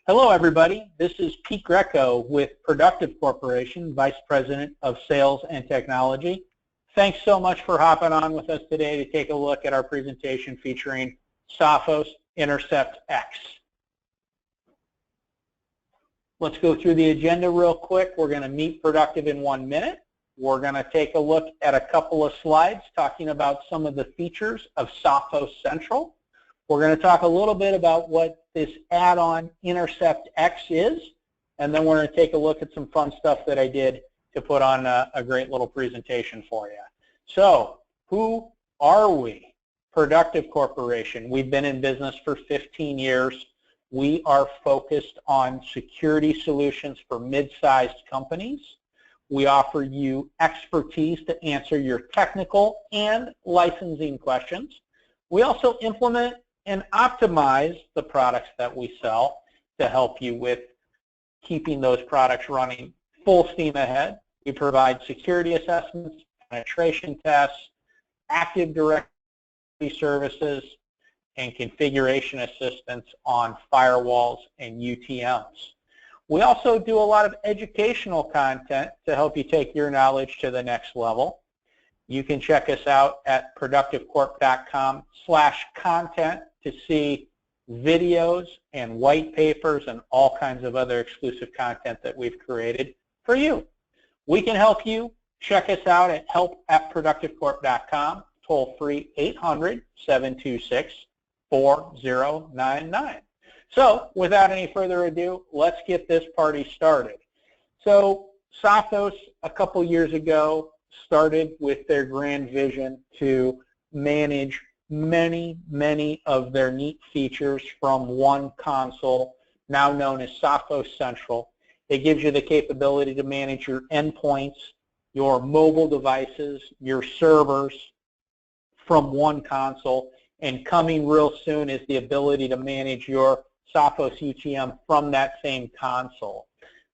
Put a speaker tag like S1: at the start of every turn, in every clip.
S1: Hello, everybody. This is Pete Greco with Productive Corporation, Vice President of Sales and Technology. Thanks so much for hopping on with us today to take a look at our presentation featuring Sophos Intercept X. Let's go through the agenda real quick. We're going to meet Productive in 1 minute. We're going to take a look at a couple of slides talking about some of the features of Sophos Central. We're going to talk a little bit about what this add-on Intercept X is, and then we're going to take a look at some fun stuff that I did to put on a great little presentation for you. So, who are we? Productive Corporation. We've been in business for 15 years. We are focused on security solutions for mid-sized companies. We offer you expertise to answer your technical and licensing questions. We also implement and optimize the products that we sell to help you with keeping those products running full steam ahead. We provide security assessments, penetration tests, Active Directory services, and configuration assistance on firewalls and UTMs. We also do a lot of educational content to help you take your knowledge to the next level. You can check us out at productivecorp.com/content to see videos and white papers and all kinds of other exclusive content that we've created for you. We can help you. Check us out at help@productivecorp.com, toll free 800-726-4099. So without any further ado, let's get this party started. So Sophos, a couple years ago, started with their grand vision to manage many of their neat features from one console, now known as Sophos Central. It gives you the capability to manage your endpoints, your mobile devices, your servers from one console, and coming real soon is the ability to manage your Sophos UTM from that same console.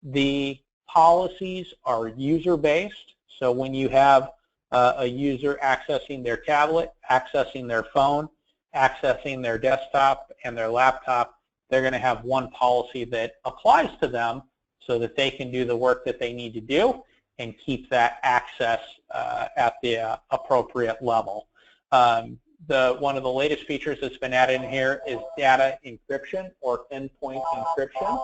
S1: The policies are user-based, so when you have a user accessing their tablet, accessing their phone, accessing their desktop and their laptop, they're going to have one policy that applies to them so that they can do the work that they need to do and keep that access at the appropriate level. One of the latest features that's been added in here is data encryption or endpoint encryption,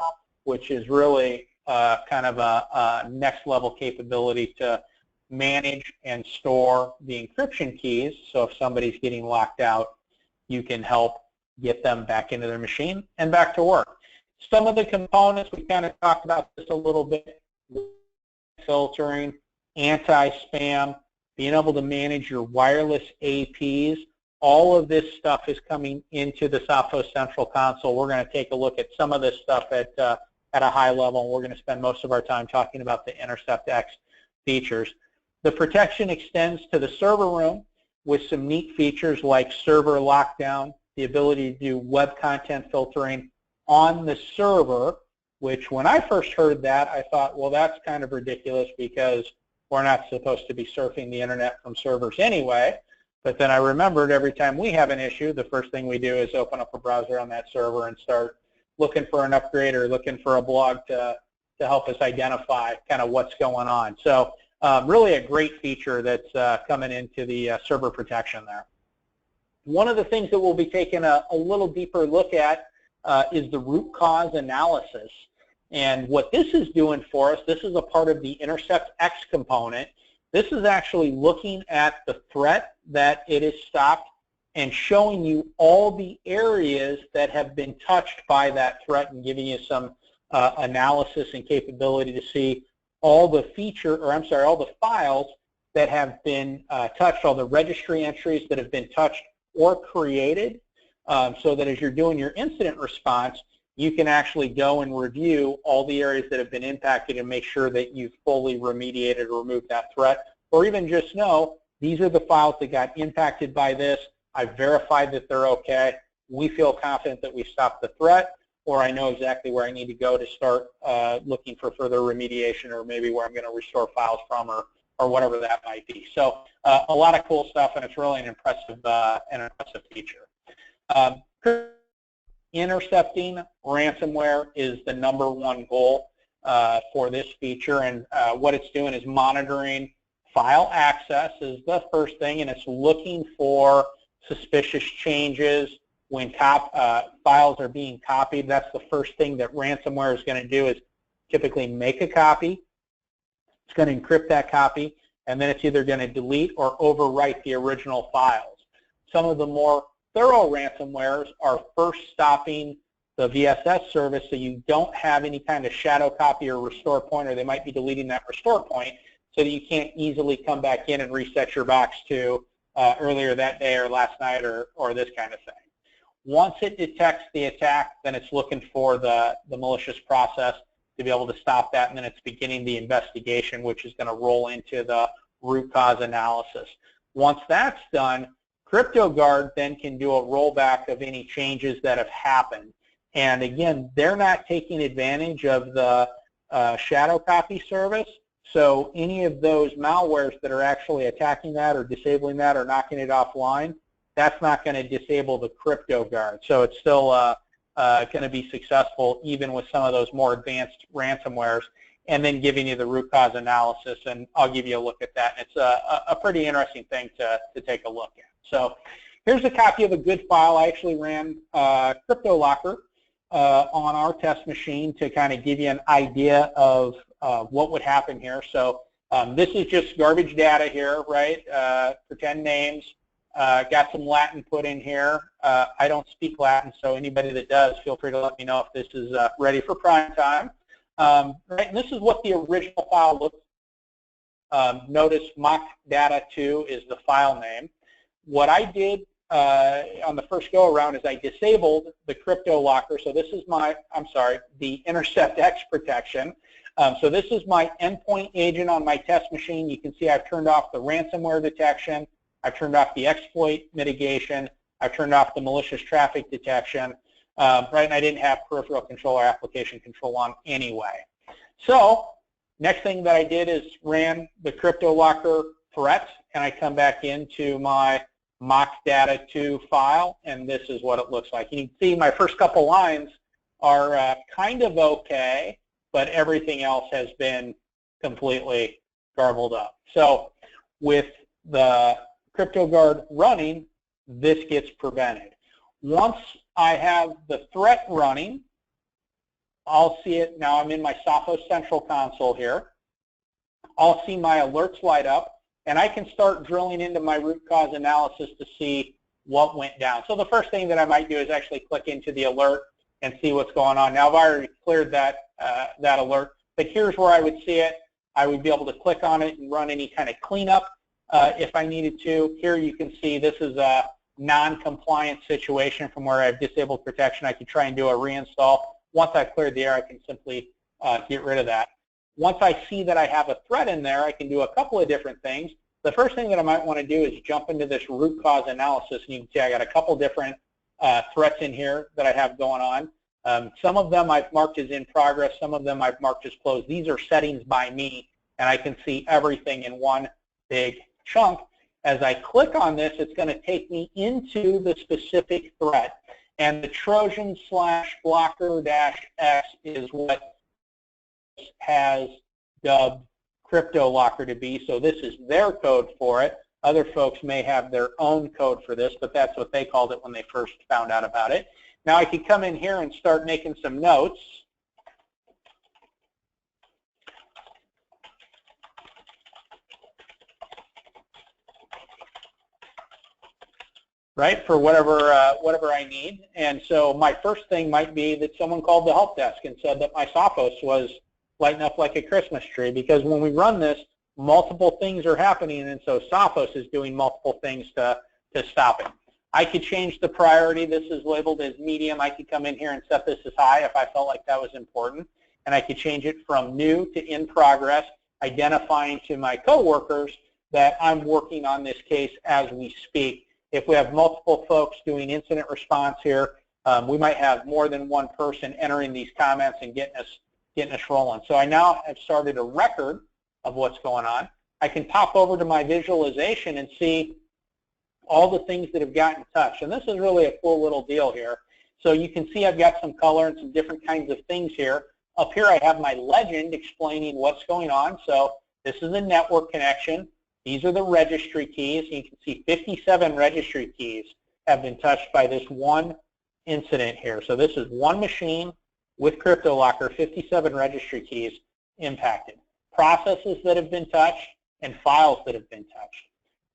S1: which is really kind of a next level capability to manage and store the encryption keys, so if somebody's getting locked out, you can help get them back into their machine and back to work. Some of the components, we kind of talked about this a little bit, filtering, anti-spam, being able to manage your wireless APs. All of this stuff is coming into the Sophos Central console. We're going to take a look at some of this stuff at a high level, and we're going to spend most of our time talking about the Intercept X features. The protection extends to the server room with some neat features like server lockdown, the ability to do web content filtering on the server, which when I first heard that, I thought, well, that's kind of ridiculous because we're not supposed to be surfing the internet from servers anyway. But then I remembered every time we have an issue, the first thing we do is open up a browser on that server and start looking for an upgrade or looking for a blog to help us identify kind of what's going on. So really a great feature that's coming into the server protection there. One of the things that we'll be taking a little deeper look at is the root cause analysis. And what this is doing for us, this is a part of the Intercept X component. This is actually looking at the threat that it has stopped and showing you all the areas that have been touched by that threat and giving you some analysis and capability to see all the all the files that have been touched, all the registry entries that have been touched or created, so that as you're doing your incident response, you can actually go and review all the areas that have been impacted and make sure that you've fully remediated or removed that threat, or even just know these are the files that got impacted by this. I've verified that they're okay. We feel confident that we stopped the threat, or I know exactly where I need to go to start looking for further remediation, or maybe where I'm going to restore files from, or whatever that might be. So a lot of cool stuff, and it's really an impressive feature. intercepting ransomware is the #1 goal for this feature, and what it's doing is monitoring file access is the first thing, and it's looking for suspicious changes when files are being copied. That's the first thing that ransomware is going to do, is typically make a copy. It's going to encrypt that copy, and then it's either going to delete or overwrite the original files. Some of the more thorough ransomwares are first stopping the VSS service so you don't have any kind of shadow copy or restore point, or they might be deleting that restore point so that you can't easily come back in and reset your box to earlier that day or last night or this kind of thing. Once it detects the attack, then it's looking for the malicious process to be able to stop that, and then it's beginning the investigation, which is going to roll into the root cause analysis. Once that's done, CryptoGuard then can do a rollback of any changes that have happened. And again, they're not taking advantage of the shadow copy service, so any of those malwares that are actually attacking that or disabling that or knocking it offline, that's not going to disable the CryptoGuard. So it's still going to be successful even with some of those more advanced ransomwares, and then giving you the root cause analysis, and I'll give you a look at that. And it's a pretty interesting thing to take a look at. So here's a copy of a good file. I actually ran Cryptolocker on our test machine to kind of give you an idea of what would happen here. So this is just garbage data here, right? Pretend names. Got some Latin put in here. I don't speak Latin, so anybody that does, feel free to let me know if this is ready for prime time. Right, and this is what the original file looks like. Notice mock data 2 is the file name. What I did on the first go around is I disabled the Cryptolocker. So this is the Intercept X protection. So this is my endpoint agent on my test machine. You can see I've turned off the ransomware detection. I've turned off the exploit mitigation. I've turned off the malicious traffic detection. Right, and I didn't have peripheral control or application control on anyway. So next thing that I did is ran the Cryptolocker Threats, and I come back into my mock data 2 file, and this is what it looks like. You can see my first couple lines are kind of okay, but everything else has been completely garbled up. So with the CryptoGuard running, this gets prevented. Once I have the threat running, I'll see it. Now I'm in my Sophos Central Console here. I'll see my alerts light up, and I can start drilling into my root cause analysis to see what went down. So the first thing that I might do is actually click into the alert and see what's going on. Now I've already cleared that alert, but here's where I would see it. I would be able to click on it and run any kind of cleanup if I needed to. Here you can see this is a non-compliant situation from where I've disabled protection. I could try and do a reinstall. Once I've cleared the air, I can simply get rid of that. Once I see that I have a threat in there, I can do a couple of different things. The first thing that I might want to do is jump into this root cause analysis, and you can see I got a couple different threats in here that I have going on. Some of them I've marked as in progress, some of them I've marked as closed. These are settings by me, and I can see everything in one big chunk. As I click on this, it's going to take me into the specific threat, and the Trojan/blocker-X is what has dubbed Cryptolocker to be. So this is their code for it. Other folks may have their own code for this, but that's what they called it when they first found out about it. Now I can come in here and start making some notes. Right, for whatever I need. And so my first thing might be that someone called the help desk and said that my Sophos was lighting up like a Christmas tree, because when we run this, multiple things are happening, and so Sophos is doing multiple things to stop it. I could change the priority. This is labeled as medium. I could come in here and set this as high if I felt like that was important, and I could change it from new to in progress, identifying to my coworkers that I'm working on this case as we speak. If we have multiple folks doing incident response here, we might have more than one person entering these comments and getting us rolling. So I now have started a record of what's going on. I can pop over to my visualization and see all the things that have gotten touched. And this is really a cool little deal here. So you can see I've got some color and some different kinds of things here. Up here I have my legend explaining what's going on. So this is a network connection. These are the registry keys. You can see 57 registry keys have been touched by this one incident here. So this is one machine with Cryptolocker, 57 registry keys impacted. Processes that have been touched and files that have been touched.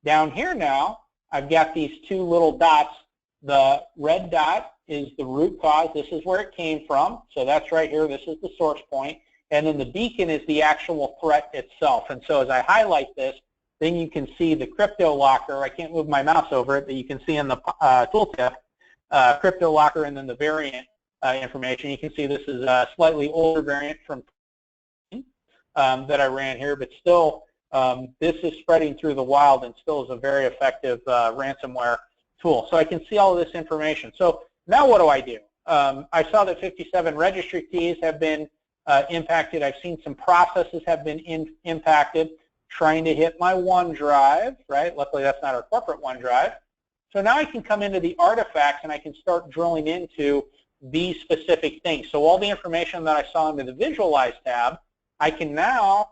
S1: Down here now, I've got these two little dots. The red dot is the root cause. This is where it came from. So that's right here. This is the source point. And then the beacon is the actual threat itself. And so as I highlight this, then you can see the Cryptolocker. I can't move my mouse over it, but you can see in the tooltip, Cryptolocker and then the variant information. You can see this is a slightly older variant from that I ran here, but still this is spreading through the wild and still is a very effective ransomware tool. So I can see all of this information. So now what do? I saw that 57 registry keys have been impacted. I've seen some processes have been impacted, trying to hit my OneDrive, right? Luckily that's not our corporate OneDrive. So now I can come into the artifacts and I can start drilling into these specific things. So all the information that I saw under the Visualize tab, I can now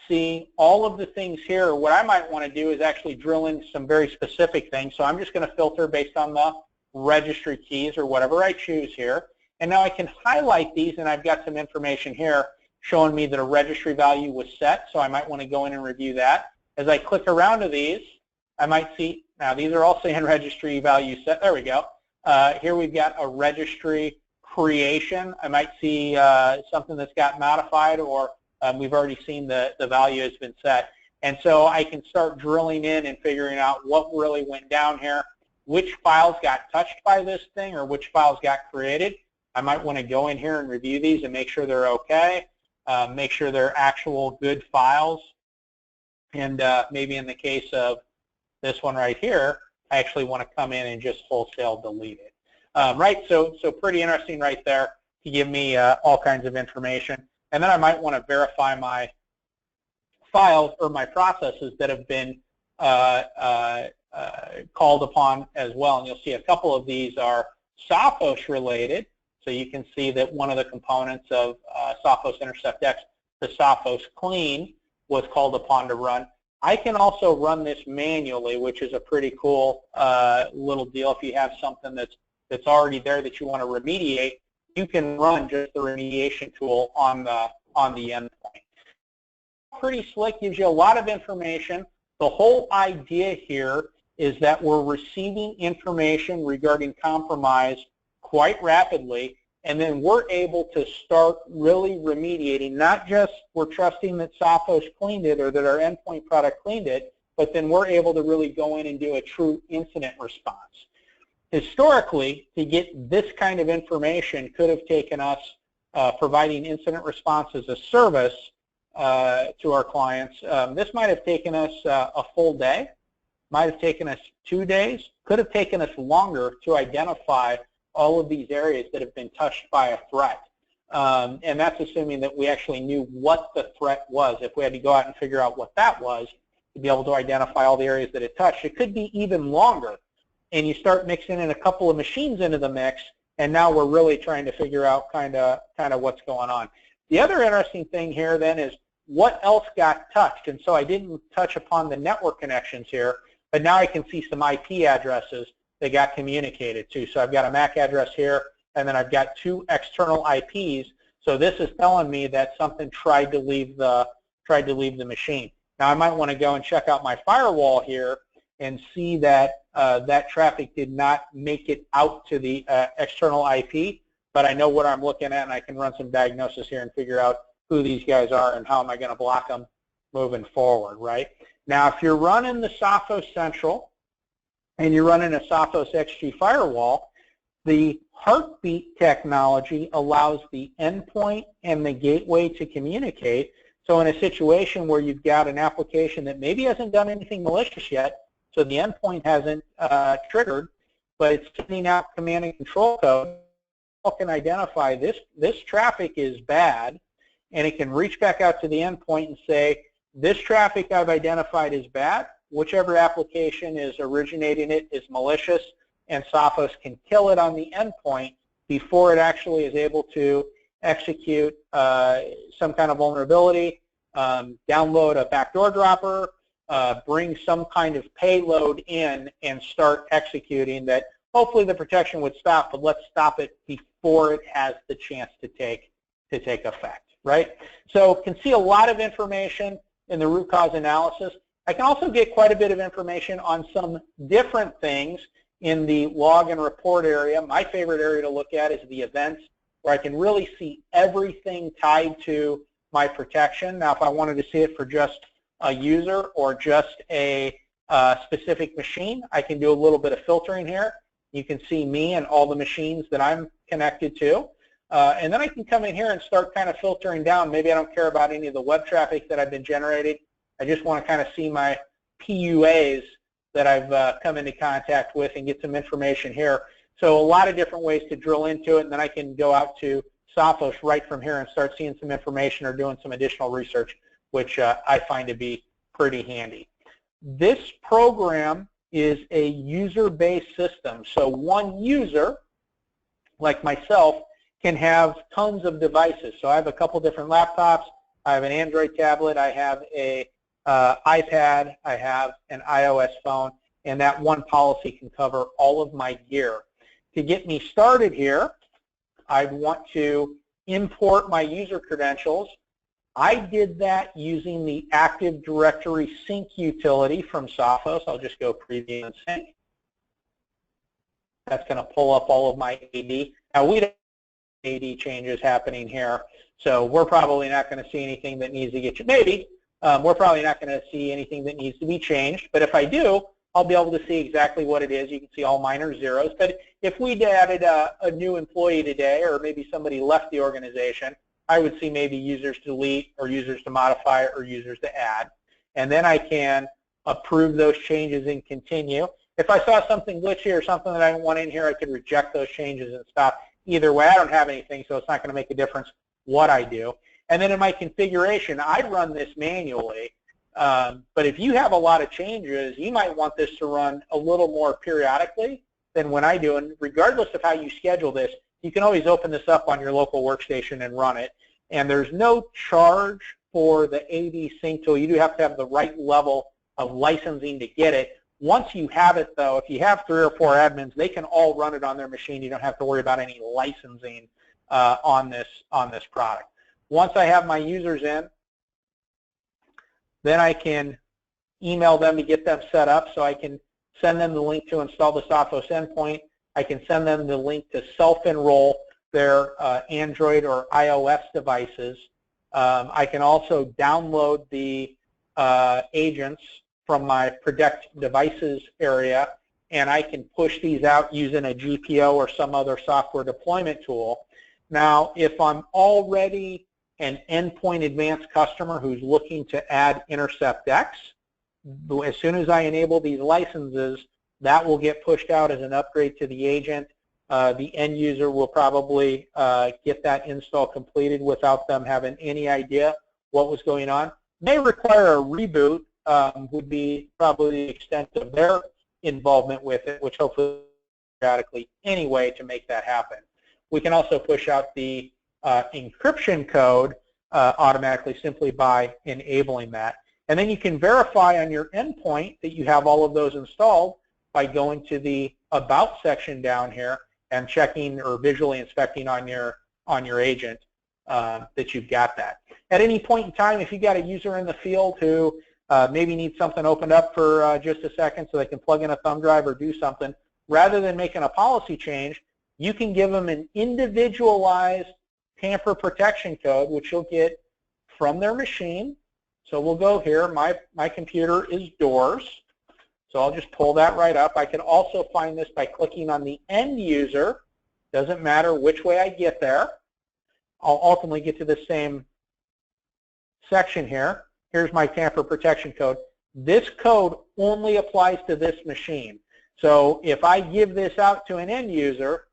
S1: see all of the things here. What I might want to do is actually drill into some very specific things. So I'm just going to filter based on the registry keys or whatever I choose here. And now I can highlight these, and I've got some information here showing me that a registry value was set. So I might want to go in and review that. As I click around to these, I might see, now these are all saying registry value set. There we go. Here we've got a registry creation. I might see something that's got modified, or we've already seen the value has been set. And so I can start drilling in and figuring out what really went down here, which files got touched by this thing, or which files got created. I might want to go in here and review these and make sure they're okay, make sure they're actual good files. And maybe in the case of this one right here, I actually want to come in and just wholesale delete it. Right, so pretty interesting right there to give me all kinds of information. And then I might want to verify my files or my processes that have been called upon as well. And you'll see a couple of these are Sophos related. So you can see that one of the components of Sophos Intercept X, the Sophos clean, was called upon to run. I can also run this manually, which is a pretty cool little deal. If you have something that's already there that you want to remediate, you can run just the remediation tool on the endpoint. Pretty slick, gives you a lot of information. The whole idea here is that we're receiving information regarding compromise quite rapidly, and then we're able to start really remediating. Not just we're trusting that Sophos cleaned it or that our endpoint product cleaned it, but then we're able to really go in and do a true incident response. Historically, to get this kind of information could have taken us providing incident response as a service to our clients. This might have taken us a full day, might have taken us 2 days, could have taken us longer to identify all of these areas that have been touched by a threat. And that's assuming that we actually knew what the threat was. If we had to go out and figure out what that was to be able to identify all the areas that it touched, it could be even longer. And you start mixing in a couple of machines into the mix, and now we're really trying to figure out kind of what's going on. The other interesting thing here then is what else got touched. And so I didn't touch upon the network connections here, but now I can see some IP addresses that got communicated to. So I've got a MAC address here, and then I've got 2 external IPs. So this is telling me that something tried to leave the machine. Now I might want to go and check out my firewall here and see that that traffic did not make it out to the external IP, but I know what I'm looking at, and I can run some diagnosis here and figure out who these guys are and how am I going to block them moving forward, right? Now, if you're running the Sophos Central and you're running a Sophos XG firewall, the heartbeat technology allows the endpoint and the gateway to communicate. So in a situation where you've got an application that maybe hasn't done anything malicious yet, so the endpoint hasn't triggered, but it's sending out command and control code, it can identify this traffic is bad, and it can reach back out to the endpoint and say, this traffic I've identified is bad. Whichever application is originating it is malicious, and Sophos can kill it on the endpoint before it actually is able to execute some kind of vulnerability, download a backdoor dropper, bring some kind of payload in and start executing that. Hopefully the protection would stop, but let's stop it before it has the chance to take effect, right? So can see a lot of information in the root cause analysis. I can also get quite a bit of information on some different things in the log and report area. My favorite area to look at is the events, where I can really see everything tied to my protection. Now, if I wanted to see it for just a user or just a specific machine, I can do a little bit of filtering here. You can see me and all the machines that I'm connected to. And then I can come in here and start kind of filtering down. Maybe I don't care about any of the web traffic that I've been generating. I just want to kind of see my PUAs that I've come into contact with and get some information here. So a lot of different ways to drill into it, and then I can go out to Sophos right from here and start seeing some information or doing some additional research, which I find to be pretty handy. This program is a user-based system. So one user, like myself, can have tons of devices. So I have a couple different laptops. I have an Android tablet. I have a iPad. I have an iOS phone. And that one policy can cover all of my gear. To get me started here, I want to import my user credentials. I did that using the Active Directory Sync utility from Sophos. I'll just go preview and sync. That's going to pull up all of my AD. Now, we don't have AD changes happening here, so we're probably not going to see anything that needs to get you. Maybe. We're probably not going to see anything that needs to be changed, but if I do, I'll be able to see exactly what it is. You can see all mine are zeros. But if we'd added a new employee today, or maybe somebody left the organization, I would see maybe users to delete or users to modify or users to add. And then I can approve those changes and continue. If I saw something glitchy or something that I didn't want in here, I could reject those changes and stop. Either way, I don't have anything, so it's not going to make a difference what I do. And then in my configuration, I run this manually. But if you have a lot of changes, you might want this to run a little more periodically than when I do. And regardless of how you schedule this, you can always open this up on your local workstation and run it. And there's no charge for the AD Sync tool. You do have to have the right level of licensing to get it. Once you have it, though, if you have 3 or 4 admins, they can all run it on their machine. You don't have to worry about any licensing on this product. Once I have my users in, then I can email them to get them set up. So I can send them the link to install the Sophos endpoint. I can send them the link to self-enroll their Android or iOS devices. I can also download the agents from my Protect Devices area, and I can push these out using a GPO or some other software deployment tool. Now, if I'm already an Endpoint Advanced customer who's looking to add Intercept X, as soon as I enable these licenses, that will get pushed out as an upgrade to the agent. The end user will probably get that install completed without them having any idea what was going on. May require a reboot, would be probably the extent of their involvement with it, which hopefully periodically anyway to make that happen. We can also push out the encryption code automatically simply by enabling that. And then you can verify on your endpoint that you have all of those installed by going to the About section down here and checking or visually inspecting on your agent that you've got that. At any point in time, if you got a user in the field who maybe needs something opened up for just a second so they can plug in a thumb drive or do something, rather than making a policy change, you can give them an individualized tamper protection code, which you'll get from their machine. So we'll go here. My computer is doors. So I'll just pull that right up. I can also find this by clicking on the end user. Doesn't matter which way I get there. I'll ultimately get to the same section here. Here's my tamper protection code. This code only applies to this machine. So if I give this out to an end user,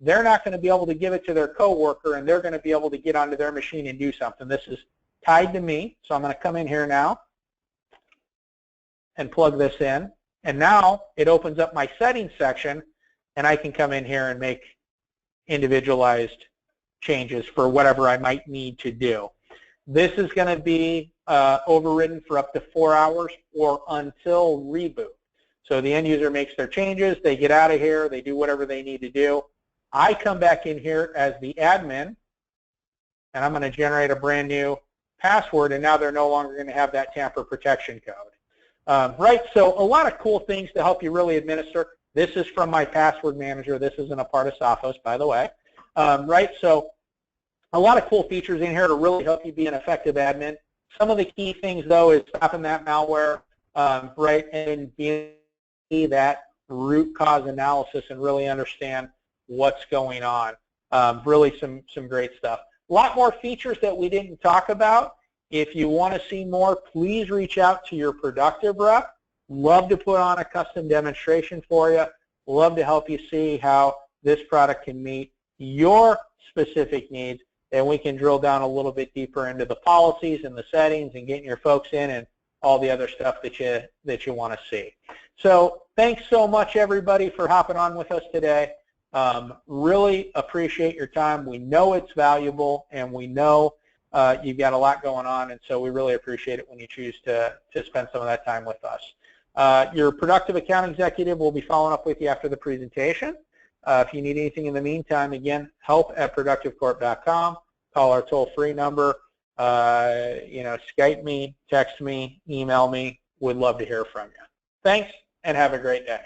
S1: they're not going to be able to give it to their coworker, and they're going to be able to get onto their machine and do something. This is tied to me, so I'm going to come in here now and plug this in. And now it opens up my settings section, and I can come in here and make individualized changes for whatever I might need to do. This is going to be overridden for up to 4 hours or until reboot. So the end user makes their changes, they get out of here, they do whatever they need to do. I come back in here as the admin, and I'm going to generate a brand new password, and now they're no longer going to have that tamper protection code. Right, so a lot of cool things to help you really administer. This is from my password manager. This isn't a part of Sophos, by the way. Right, so a lot of cool features in here to really help you be an effective admin. Some of the key things, though, is stopping that malware, right, and being that root cause analysis and really understand what's going on. Really some great stuff. A lot more features that we didn't talk about. If you want to see more, please reach out to your productive rep. Love to put on a custom demonstration for you. Love to help you see how this product can meet your specific needs, and we can drill down a little bit deeper into the policies and the settings and getting your folks in and all the other stuff that you want to see. So thanks so much, everybody, for hopping on with us today. Really appreciate your time. We know it's valuable, and we know you've got a lot going on, and so we really appreciate it when you choose to spend some of that time with us. Your productive account executive will be following up with you after the presentation. If you need anything in the meantime, again, help@productivecorp.com. Call our toll-free number. Skype me, text me, email me. We'd love to hear from you. Thanks, and have a great day.